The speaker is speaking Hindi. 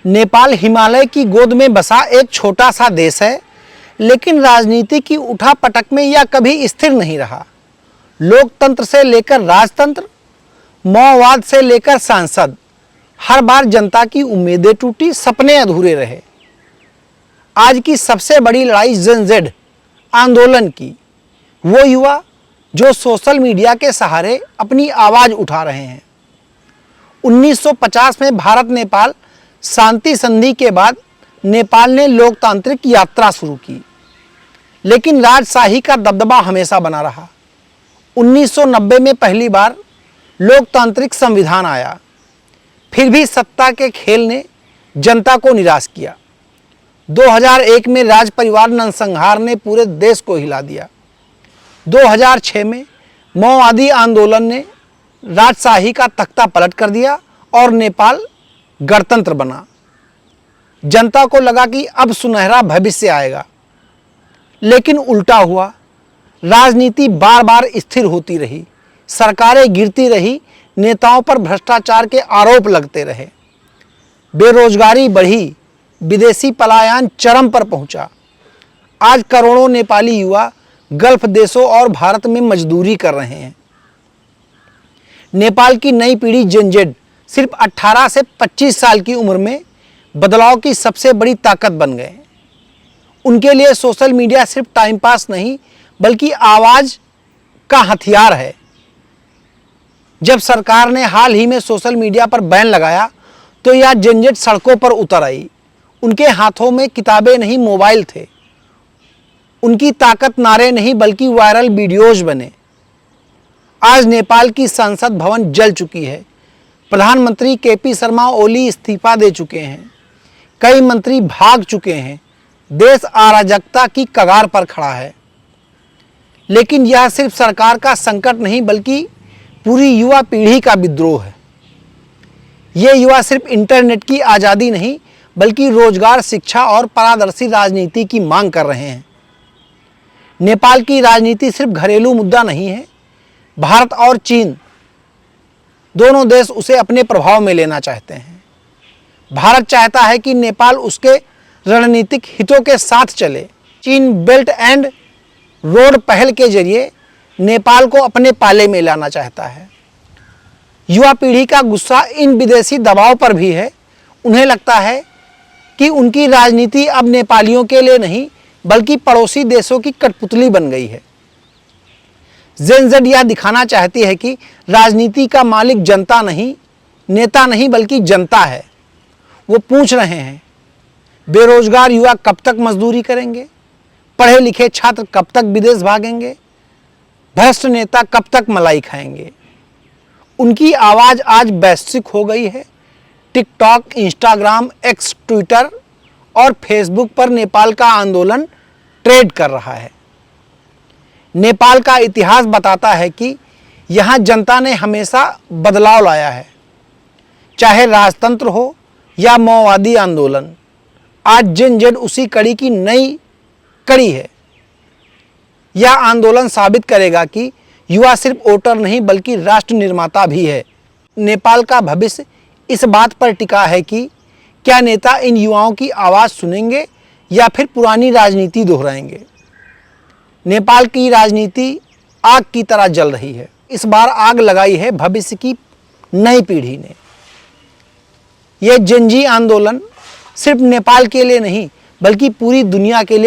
नेपाल हिमालय की गोद में बसा एक छोटा सा देश है, लेकिन राजनीति की उठापटक में यह कभी स्थिर नहीं रहा। लोकतंत्र से लेकर राजतंत्र, माओवाद से लेकर सांसद, हर बार जनता की उम्मीदें टूटी, सपने अधूरे रहे। आज की सबसे बड़ी लड़ाई जेन ज़ेड आंदोलन की, वो युवा जो सोशल मीडिया के सहारे अपनी आवाज़ उठा रहे हैं। 1950 में भारत नेपाल शांति संधि के बाद नेपाल ने लोकतांत्रिक यात्रा शुरू की, लेकिन राजशाही का दबदबा हमेशा बना रहा। 1990 में पहली बार लोकतांत्रिक संविधान आया, फिर भी सत्ता के खेल ने जनता को निराश किया। 2001 में राज परिवार नरसंहार ने पूरे देश को हिला दिया। 2006 में माओवादी आंदोलन ने राजशाही का तख्ता पलट कर दिया और नेपाल गणतंत्र बना। जनता को लगा कि अब सुनहरा भविष्य आएगा, लेकिन उल्टा हुआ। राजनीति बार बार स्थिर होती रही, सरकारें गिरती रही, नेताओं पर भ्रष्टाचार के आरोप लगते रहे, बेरोजगारी बढ़ी, विदेशी पलायन चरम पर पहुंचा। आज करोड़ों नेपाली युवा गल्फ देशों और भारत में मजदूरी कर रहे हैं। नेपाल की नई पीढ़ी जेन ज़ेड सिर्फ 18 से 25 साल की उम्र में बदलाव की सबसे बड़ी ताकत बन गए। उनके लिए सोशल मीडिया सिर्फ टाइम पास नहीं, बल्कि आवाज़ का हथियार है। जब सरकार ने हाल ही में सोशल मीडिया पर बैन लगाया, तो यह जेन ज़ेड सड़कों पर उतर आई। उनके हाथों में किताबें नहीं, मोबाइल थे। उनकी ताकत नारे नहीं, बल्कि वायरल वीडियोज बने। आज नेपाल की संसद भवन जल चुकी है। प्रधानमंत्री केपी शर्मा ओली इस्तीफा दे चुके हैं। कई मंत्री भाग चुके हैं। देश अराजकता की कगार पर खड़ा है। लेकिन यह सिर्फ सरकार का संकट नहीं, बल्कि पूरी युवा पीढ़ी का विद्रोह है। ये युवा सिर्फ इंटरनेट की आज़ादी नहीं, बल्कि रोजगार, शिक्षा और पारदर्शी राजनीति की मांग कर रहे हैं। नेपाल की राजनीति सिर्फ घरेलू मुद्दा नहीं है। भारत और चीन दोनों देश उसे अपने प्रभाव में लेना चाहते हैं। भारत चाहता है कि नेपाल उसके रणनीतिक हितों के साथ चले। चीन बेल्ट एंड रोड पहल के जरिए नेपाल को अपने पाले में लाना चाहता है। युवा पीढ़ी का गुस्सा इन विदेशी दबाव पर भी है। उन्हें लगता है कि उनकी राजनीति अब नेपालियों के लिए नहीं, बल्कि पड़ोसी देशों की कठपुतली बन गई है। जेन ज़ेड यह दिखाना चाहती है कि राजनीति का मालिक जनता नहीं, नेता नहीं, बल्कि जनता है। वो पूछ रहे हैं, बेरोजगार युवा कब तक मजदूरी करेंगे? पढ़े लिखे छात्र कब तक विदेश भागेंगे? भ्रष्ट नेता कब तक मलाई खाएंगे? उनकी आवाज़ आज वैश्विक हो गई है। टिकटॉक, इंस्टाग्राम, एक्स, ट्विटर और फेसबुक पर नेपाल का आंदोलन ट्रेंड कर रहा है। नेपाल का इतिहास बताता है कि यहाँ जनता ने हमेशा बदलाव लाया है, चाहे राजतंत्र हो या माओवादी आंदोलन। आज जेन ज़ेड उसी कड़ी की नई कड़ी है। यह आंदोलन साबित करेगा कि युवा सिर्फ वोटर नहीं, बल्कि राष्ट्र निर्माता भी है। नेपाल का भविष्य इस बात पर टिका है कि क्या नेता इन युवाओं की आवाज़ सुनेंगे या फिर पुरानी राजनीति दोहराएंगे। नेपाल की राजनीति आग की तरह जल रही है। इस बार आग लगाई है भविष्य की नई पीढ़ी ने। यह जेन ज़ेड आंदोलन सिर्फ नेपाल के लिए नहीं, बल्कि पूरी दुनिया के लिए